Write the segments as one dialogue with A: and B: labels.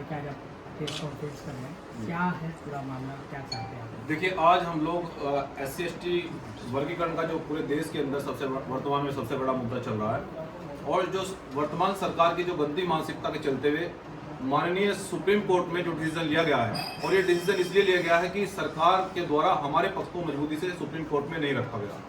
A: कि आज आप केस को फेस कर रहे हैं, क्या है पूरा मामला, क्या चाहते हैं आप?
B: देखिए, आज हम लोग SC/ST वर्गीकरण का जो पूरे देश के अंदर वर्तमान में सबसे बड़ा मुद्दा चल रहा है, और जो वर्तमान सरकार की जो गंदी मानसिकता के चलते हुए माननीय सुप्रीम कोर्ट में जो डिसीजन लिया गया है, और ये डिसीजन इसलिए लिया गया है कि सरकार के द्वारा हमारे पक्ष को मजबूती से सुप्रीम कोर्ट में नहीं रखा गया,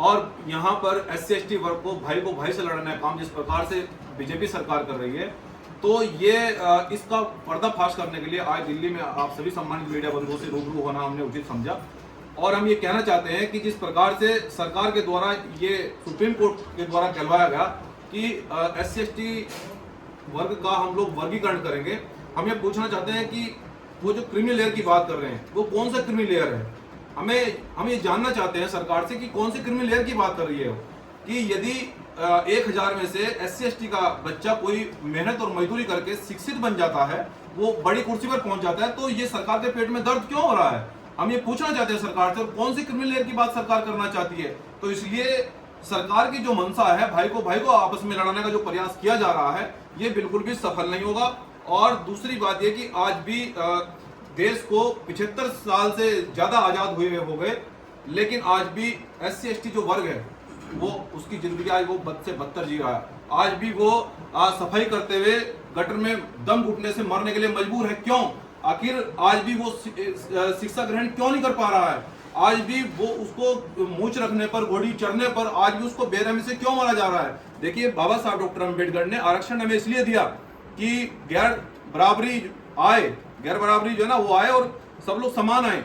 B: और यहाँ पर SC/ST वर्ग को भाई से लड़ने का काम जिस प्रकार से बीजेपी सरकार कर रही है, तो ये इसका पर्दाफाश करने के लिए आज दिल्ली में आप सभी सम्मानित मीडिया बंधुओं से रूबरू होना हमने उचित समझा। और हम ये कहना चाहते हैं कि जिस प्रकार से सरकार के द्वारा ये सुप्रीम कोर्ट के द्वारा कहलवाया गया कि SC/ST वर्ग का हम लोग वर्गीकरण करेंगे, हम ये पूछना चाहते हैं कि वो जो क्रीमी लेयर की बात कर रहे हैं वो कौन सा क्रीमी लेयर है। हम ये जानना चाहते हैं सरकार से कि कौन सी क्रीमी लेयर की बात कर रही है, कि यदि 1000 में से SC/ST का बच्चा कोई मेहनत और मजदूरी करके शिक्षित बन जाता है, वो बड़ी कुर्सी पर पहुंच जाता है, तो ये सरकार के पेट में दर्द क्यों हो रहा है। हम ये पूछना चाहते हैं सरकार से, कौन सी क्रिमिनल लेयर की बात सरकार करना चाहती है। तो इसलिए सरकार की जो मंशा है भाई को आपस में लड़ाने का जो प्रयास किया जा रहा है, ये बिल्कुल भी सफल नहीं होगा। और दूसरी बात यह कि आज भी देश को 75 साल से ज्यादा आजाद हुए हो गए, लेकिन आज भी SC/ST जो वर्ग है वो उसकी जिंदगी आज वो बद से बदतर जी रहा है। आज भी वो सफाई करते हुए गटर में दम घुटने से मरने के लिए मजबूर है। क्यों? आखिर आज भी वो शिक्षा ग्रहण क्यों नहीं कर पा रहा है? आज भी वो उसको मूंछ रखने पर, घोड़ी चढ़ने पर आज भी उसको बेरहमी से क्यों मारा जा रहा है? देखिए, बाबा साहब डॉक्टर अम्बेडकर ने आरक्षण हमें इसलिए दिया कि गैर बराबरी जो है ना वो आए और सब लोग समान आए।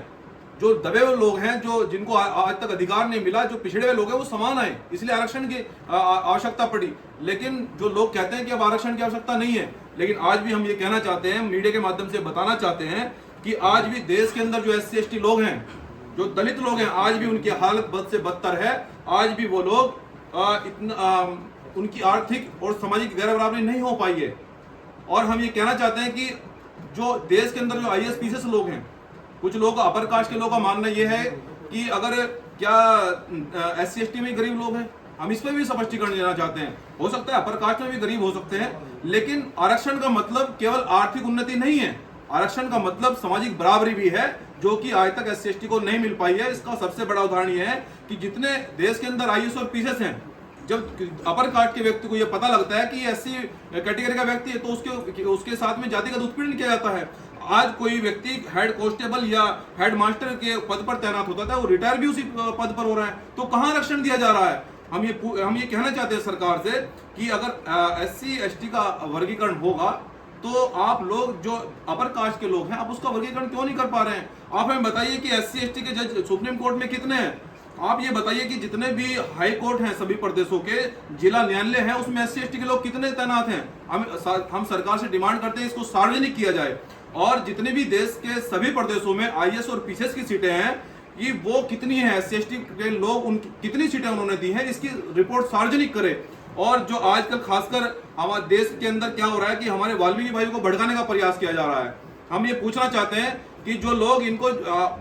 B: जो दबे हुए लोग हैं, जो जिनको आज तक अधिकार नहीं मिला, जो पिछड़े हुए लोग हैं, वो समान आए, इसलिए आरक्षण की आवश्यकता पड़ी। लेकिन जो लोग कहते हैं कि अब आरक्षण की आवश्यकता नहीं है, लेकिन आज भी हम ये कहना चाहते हैं, मीडिया के माध्यम से बताना चाहते हैं कि आज भी देश के अंदर जो SC/ST लोग हैं, जो दलित लोग हैं, आज भी उनकी हालत बद से बदतर है। आज भी वो लोग उनकी आर्थिक और सामाजिक गैर बराबरी नहीं हो पाई है। और हम ये कहना चाहते हैं कि जो देश के अंदर जो IAS PCS लोग हैं, कुछ लोगों का, अपर कास्ट के लोगों का मानना यह है कि अगर क्या SC/ST में गरीब लोग हैं, हम इस पर भी स्पष्टीकरण देना चाहते हैं। हो सकता है अपर कास्ट में भी गरीब हो सकते हैं, लेकिन आरक्षण का मतलब केवल आर्थिक उन्नति नहीं है, आरक्षण का मतलब सामाजिक बराबरी भी है, जो कि आज तक SC/ST को नहीं मिल पाई है। इसका सबसे बड़ा उदाहरण यह है कि जितने देश के अंदर IAS और PCS हैं, जब अपर कास्ट के व्यक्ति को यह पता लगता है कि SC कैटेगरी का व्यक्ति है, तो उसके साथ में जातिगत उत्पीड़न किया जाता है। आज कोई व्यक्ति हेड कांस्टेबल या हेड मास्टर के पद पर तैनात होता था, वो रिटायर भी उसी पद पर हो रहा है, तो कहां आरक्षण दिया जा रहा है? हम ये कहना चाहते हैं सरकार से कि अगर SC/ST का वर्गीकरण होगा, तो आप लोग जो अपर कास्ट के लोग हैं, आप उसका वर्गीकरण क्यों नहीं कर पा रहे हैं? आप हमें बताइए कि SC/ST के जज सुप्रीम कोर्ट में कितने हैं? आप ये बताइए कि जितने भी हाई कोर्ट हैं सभी प्रदेशों के, जिला न्यायालय हैं, उसमें SC/ST के लोग कितने तैनात हैं? हम सरकार से डिमांड करते हैं इसको सार्वजनिक किया जाए, और जितने भी देश के सभी प्रदेशों में IAS और PCS की सीटें हैं, ये वो कितनी है, SC/ST के लोग उनकी कितनी सीटें उन्होंने दी हैं, इसकी रिपोर्ट सार्वजनिक करे। और जो आजकल खासकर हमारे देश के अंदर क्या हो रहा है कि हमारे वाल्मीकि भाइयों को भड़काने का प्रयास किया जा रहा है। हम ये पूछना चाहते हैं कि जो लोग इनको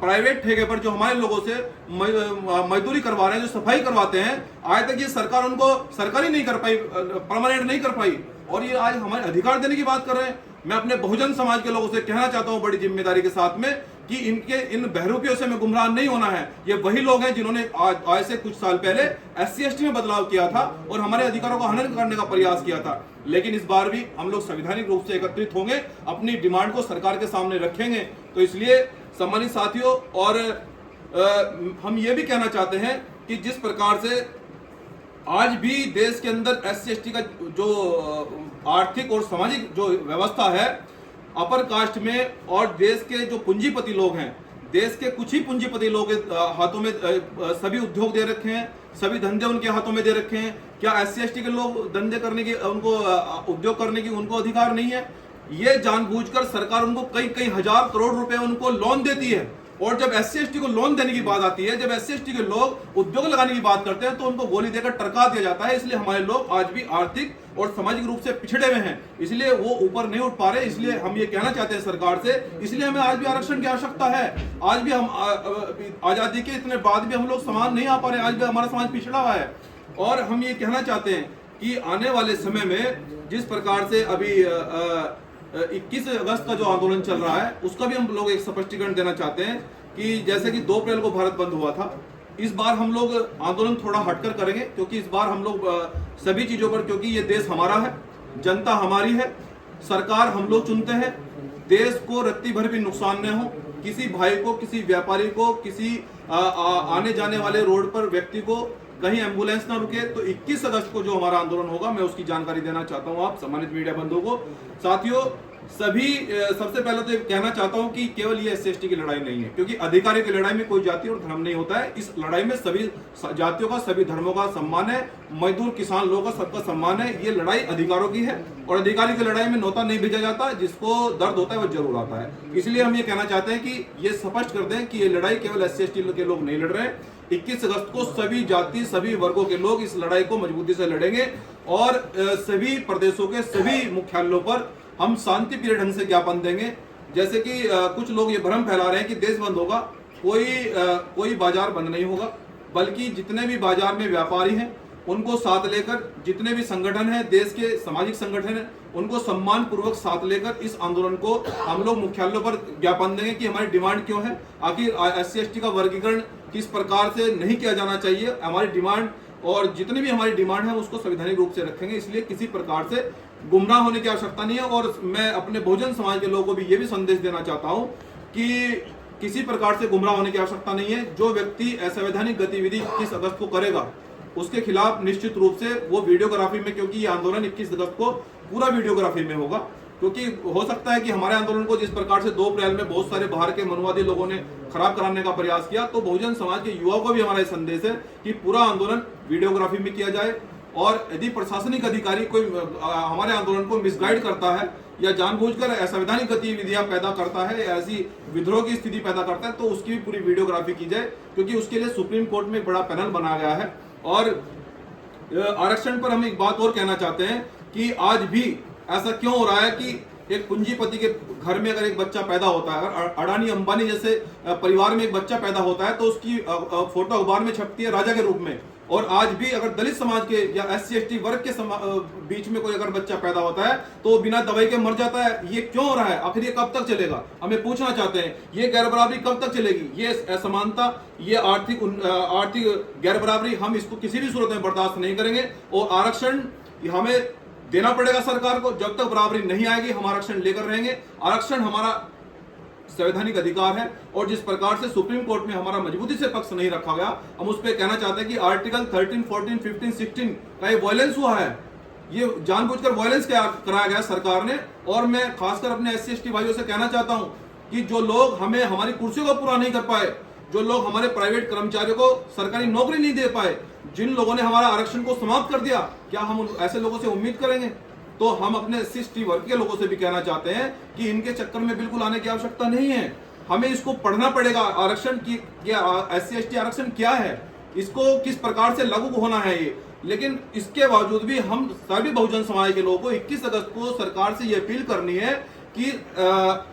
B: प्राइवेट ठेके पर जो हमारे लोगों से मजदूरी करवा रहे हैं, जो सफाई करवाते हैं, आज तक ये सरकार उनको सरकारी नहीं कर पाई, परमानेंट नहीं कर पाई, और ये आज हमारे अधिकार देने की बात कर रहे हैं। मैं अपने बहुजन समाज के लोगों से कहना चाहता हूं बड़ी जिम्मेदारी के साथ में कि इन बहरूपियों से हमें गुमराह नहीं होना है। ये वही लोग हैं जिन्होंने आज से कुछ साल पहले SC/ST में बदलाव किया था और हमारे अधिकारों का हनन करने का प्रयास किया था। लेकिन इस बार भी हम लोग संवैधानिक रूप से एकत्रित होंगे, अपनी डिमांड को सरकार के सामने रखेंगे। तो इसलिए सम्मानित साथियों, और हम ये भी कहना चाहते हैं कि जिस प्रकार से आज भी देश के अंदर SC/ST का जो आर्थिक और सामाजिक जो व्यवस्था है अपर कास्ट में, और देश के जो पूंजीपति लोग हैं, देश के कुछ ही पूंजीपति लोग हाथों में सभी उद्योग दे रखे हैं, सभी धंधे उनके हाथों में दे रखे हैं। क्या SC/ST के लोग धंधे करने की, उनको उद्योग करने की उनको अधिकार नहीं है? ये जानबूझकर सरकार उनको कई हजार करोड़ रुपए उनको लोन देती है, और जब SC/ST को लोन देने की बात आती है, जब SC/ST के लोग उद्योग लगाने की बात करते हैं, तो उनको गोली देकर टरका दिया जाता है। इसलिए हमारे लोग आज भी आर्थिक और सामाजिक रूप से पिछड़े हुए हैं, इसलिए वो ऊपर नहीं उठ पा रहे। इसलिए हम ये कहना चाहते हैं सरकार से, इसलिए हमें आज भी आरक्षण की आवश्यकता है। आज भी हम आजादी के इतने बाद भी हम लोग समान नहीं आ पा रहे, आज भी हमारा समाज पिछड़ा हुआ है। और हम ये कहना चाहते हैं कि आने वाले समय में जिस प्रकार से अभी 21 अगस्त का जो आंदोलन चल रहा है उसका भी हम लोग एक स्पष्टीकरण देना चाहते हैं कि जैसे कि 2 अप्रैल को भारत बंद हुआ था, इस बार हम लोग आंदोलन थोड़ा हटकर करेंगे, क्योंकि इस बार हम लोग सभी चीजों पर, क्योंकि ये देश हमारा है, जनता हमारी है, सरकार हम लोग चुनते हैं, देश को रत्ती भर भी नुकसान न हो, किसी भाई को, किसी व्यापारी को, किसी आने जाने वाले रोड पर व्यक्ति को कहीं एम्बुलेंस ना रुके। तो 21 अगस्त को जो हमारा आंदोलन होगा, मैं उसकी जानकारी देना चाहता हूं आप सम्मानित मीडिया बंधुओं को। साथियों, सभी सबसे पहले तो कहना चाहता हूं कि केवल ये SC/ST की लड़ाई नहीं है, क्योंकि अधिकारियों की लड़ाई में कोई जाति और धर्म नहीं होता है। इस लड़ाई में सभी जातियों का, सभी धर्मों का सम्मान है, मजदूर किसान लोगों का सबका सम्मान है। ये लड़ाई अधिकारों की है और अधिकारी की लड़ाई में नौता नहीं भेजा जाता, जिसको दर्द होता है वो जरूर आता है। इसलिए हम ये कहना चाहते हैं कि ये स्पष्ट कर दें कि ये लड़ाई केवल SC/ST के लोग नहीं लड़ रहे हैं। 21 अगस्त को सभी जाति, सभी वर्गों के लोग इस लड़ाई को मजबूती से लड़ेंगे और सभी प्रदेशों के सभी मुख्यालयों पर हम शांतिप्रिय ढंग से ज्ञापन देंगे। जैसे कि कुछ लोग ये भ्रम फैला रहे हैं कि देश बंद होगा, कोई बाजार बंद नहीं होगा, बल्कि जितने भी बाजार में व्यापारी हैं उनको साथ लेकर, जितने भी संगठन हैं, देश के सामाजिक संगठन हैं, उनको सम्मान पूर्वक साथ लेकर इस आंदोलन को हम लोग मुख्यालयों पर ज्ञापन देंगे कि हमारी डिमांड क्यों है, आखिर SC/ST का वर्गीकरण किस प्रकार से नहीं किया जाना चाहिए, हमारी डिमांड और जितनी भी हमारी डिमांड है उसको संवैधानिक रूप से रखेंगे। इसलिए किसी प्रकार से गुमराह होने की आवश्यकता नहीं है। और मैं अपने बहुजन समाज के लोगों को भी ये भी संदेश देना चाहता हूं कि किसी प्रकार से गुमराह होने की आवश्यकता नहीं है। जो व्यक्ति असंवैधानिक गतिविधि 21 अगस्त को करेगा उसके खिलाफ निश्चित रूप से वो वीडियोग्राफी में, क्योंकि ये आंदोलन 21 अगस्त को पूरा वीडियोग्राफी में होगा, क्योंकि हो सकता है कि हमारे आंदोलन को जिस प्रकार से 2 अप्रैल में बहुत सारे बाहर के मनुवादी लोगों ने खराब कराने का प्रयास किया, तो बहुजन समाज के युवाओं को भी हमारा संदेश है कि पूरा आंदोलन वीडियोग्राफी में किया जाए। और यदि प्रशासनिक अधिकारी कोई हमारे आंदोलन को मिसगाइड करता है या जानबूझकर असंवैधानिक गतिविधियां पैदा करता है, ऐसी विद्रोह की स्थिति पैदा करता है, तो उसकी भी पूरी वीडियोग्राफी की जाए, क्योंकि उसके लिए सुप्रीम कोर्ट में एक बड़ा पैनल बनाया गया है। और आरक्षण पर हम एक बात और कहना चाहते हैं कि आज भी ऐसा क्यों हो रहा है कि एक पूंजीपति के घर में अगर एक बच्चा पैदा होता है, अगर अडानी अंबानी जैसे परिवार में एक बच्चा पैदा होता है, तो उसकी फोटो अखबार में छपती है राजा के रूप में। और आज भी अगर दलित समाज के या SC/ST वर्ग के बीच में कोई अगर बच्चा पैदा होता है तो बिना दवाई के मर जाता है। ये क्यों हो रहा है? आखिर ये कब तक चलेगा? हमें पूछना चाहते हैं, ये गैर बराबरी कब तक चलेगी? ये असमानता, ये आर्थिक गैर बराबरी, हम इसको किसी भी सूरत में बर्दाश्त नहीं करेंगे। और आरक्षण हमें देना पड़ेगा सरकार को। जब तक बराबरी नहीं आएगी हम आरक्षण लेकर रहेंगे। आरक्षण हमारा संवैधानिक अधिकार है और जिस प्रकार से सुप्रीम कोर्ट में हमारा मजबूती से पक्ष नहीं रखा गया, हम उस पर कहना चाहते हैं कि आर्टिकल 13, 14, 15, 16 का ये वायलेंस हुआ है। ये जानबूझकर वायलेंस कराया गया सरकार ने। और मैं खासकर अपने SC/ST भाइयों से कहना चाहता हूं कि जो लोग हमें हमारी कुर्सियों को पूरा नहीं कर पाए, जो लोग हमारे प्राइवेट कर्मचारियों को सरकारी नौकरी नहीं दे पाए, जिन लोगों ने हमारा आरक्षण को समाप्त कर दिया, क्या हम ऐसे लोगों से उम्मीद करेंगे? तो हम अपने SC/ST वर्ग के लोगों से भी कहना चाहते हैं कि इनके चक्कर में बिल्कुल आने की आवश्यकता नहीं है। हमें इसको पढ़ना पड़ेगा, आरक्षण की SC/ST आरक्षण क्या है, इसको किस प्रकार से लागू होना है ये। लेकिन इसके बावजूद भी हम सभी बहुजन समाज के लोगों को 21 अगस्त को सरकार से ये अपील करनी है कि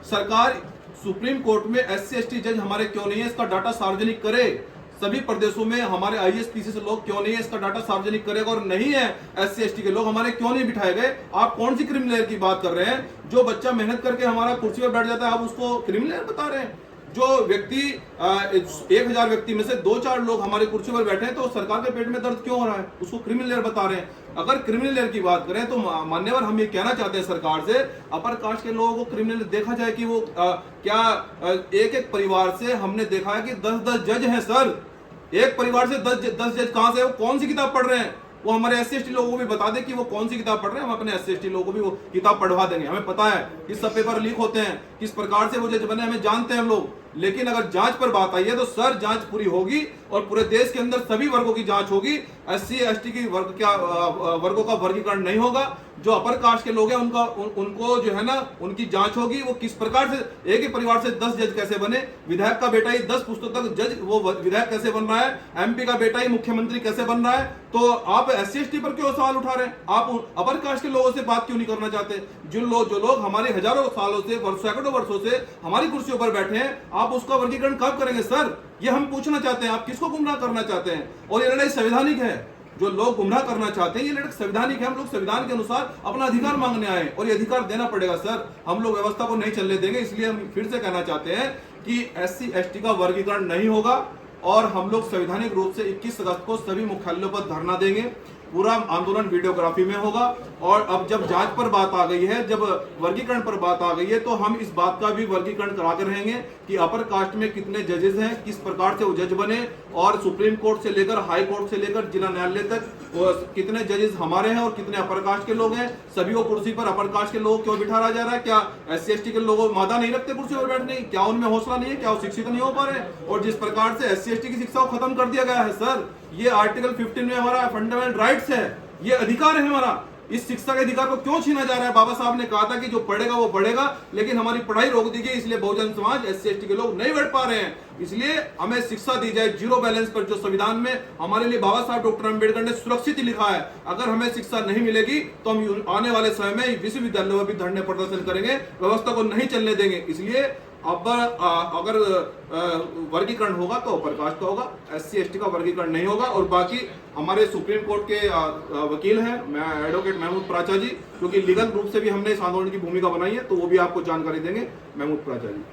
B: सरकार सुप्रीम कोर्ट में SC/ST जज हमारे क्यों नहीं है, इसका डाटा सार्वजनिक करे। सभी प्रदेशों में हमारे IS/PCS लोग क्यों नहीं है, इसका डाटा सार्वजनिक करेगा। और नहीं है SC/ST के लोग हमारे क्यों नहीं बिठाए गए? आप कौन सी क्रिमिनल की बात कर रहे हैं? जो बच्चा मेहनत करके हमारा कुर्सी पर बैठ जाता है, आप उसको क्रिमिनल बता रहे हैं? जो व्यक्ति 1000 व्यक्ति में से 2-4 लोग हमारे कुर्सी पर बैठे हैं, तो सरकार के पेट में दर्द क्यों हो रहा है? उसको क्रिमिनल बता रहे हैं। अगर क्रिमिनल की बात करें तो मान्यवर हम ये कहना चाहते हैं सरकार से, अपर कास्ट के लोगों को क्रिमिनल देखा जाए कि वो क्या एक परिवार से हमने देखा है कि 10-10 जज हैं सर। एक परिवार से 10 जज कहां से? वो कौन सी किताब पढ़ रहे हैं? वो हमारे SC/ST लोगों को भी बता दे कि वो कौन सी किताब पढ़ रहे हैं। हम अपने SC/ST लोगों को भी वो किताब पढ़वा देंगे। हमें पता है कि सब पेपर लीक होते हैं, किस प्रकार से वो जज बने हमें जानते हैं हम लोग। लेकिन अगर जांच पर बात आई है तो सर जांच पूरी होगी और पूरे देश के अंदर सभी वर्गों की जांच होगी। SC/ST की वर्गों का वर्गीकरण नहीं होगा। जो अपर कास्ट के लोग हैं उनको जो है ना उनकी जांच होगी। वो किस प्रकार से एक ही परिवार से 10 जज कैसे बने? विधायक का बेटा ही 10 पुस्तक तक जज, वो विधायक कैसे बन रहा है? MP का बेटा ही मुख्यमंत्री कैसे बन रहा है? तो आप SC/ST पर क्यों सवाल उठा रहे हैं? आप अपर कास्ट के लोगों से बात क्यों नहीं करना चाहते? जो लोग हमारे हजारों सालों से, सैकड़ों वर्षों से हमारी कुर्सियों पर बैठे हैं, आप उसका वर्गीकरण कब करेंगे सर? ये हम पूछना चाहते हैं। आप किसको गुमराह करना चाहते हैं? और ये लड़ाई संवैधानिक है। जो लोग गुमराह करना चाहते हैं, ये लड़के संवैधानिक है, हम लोग संविधान के अनुसार अपना अधिकार मांगने आए और ये अधिकार देना पड़ेगा सर। हम लोग व्यवस्था को नहीं चलने देंगे। इसलिए हम फिर से कहना चाहते हैं कि SC ST का वर्गीकरण नहीं होगा और हम लोग संवैधानिक रूप से 21 अगस्त को सभी मुख्यालयों पर धरना देंगे। पूरा आंदोलन वीडियोग्राफी में होगा और अब जब जांच पर बात आ गई है, जब वर्गीकरण पर बात आ गई है, तो हम इस बात का भी वर्गीकरण करा के रहेंगे कि अपर कास्ट में कितने जजेस हैं, किस प्रकार से वो जज बने और सुप्रीम कोर्ट से लेकर हाई कोर्ट से लेकर जिला न्यायालय तक कितने जजेस हमारे हैं और कितने अपर कास्ट के लोग हैं। सभी को कुर्सी पर अपर कास्ट के लोग क्यों बिठाया जा रहा है? क्या SC ST के लोगों मादा नहीं रखते कुर्सी पर बैठने? क्या उनमें हौसला नहीं है? क्या वो शिक्षित नहीं हो पा रहे? और जिस प्रकार से SC ST की शिक्षा को खत्म कर दिया गया है सर, ये आर्टिकल 15 में हमारा फंडामेंटल राइट्स है, ये अधिकार है हमारा। इस शिक्षा के अधिकार को क्यों छीना जा रहा है? बाबा साहब ने कहा था कि जो पढ़ेगा वो बढ़ेगा, लेकिन हमारी पढ़ाई रोक दी गई। इसलिए बहुजन समाज SC ST के लोग नहीं बढ़ पा रहे हैं। इसलिए हमें शिक्षा दी जाए जीरो बैलेंस पर, जो संविधान में हमारे लिए बाबा साहब डॉक्टर अम्बेडकर ने सुरक्षित लिखा है। अगर हमें शिक्षा नहीं मिलेगी तो हम आने वाले समय में विश्वविद्यालयों में भी धरने प्रदर्शन करेंगे, व्यवस्था को नहीं चलने देंगे। इसलिए अब अगर वर्गीकरण होगा तो अपर कास्ट का होगा, SC ST का वर्गीकरण नहीं होगा। और बाकी हमारे सुप्रीम कोर्ट के वकील हैं, मैं एडवोकेट महमूद प्राचा जी, क्योंकि लीगल रूप से भी हमने इस आंदोलन की भूमिका बनाई है, तो वो भी आपको जानकारी देंगे। महमूद प्राचा जी।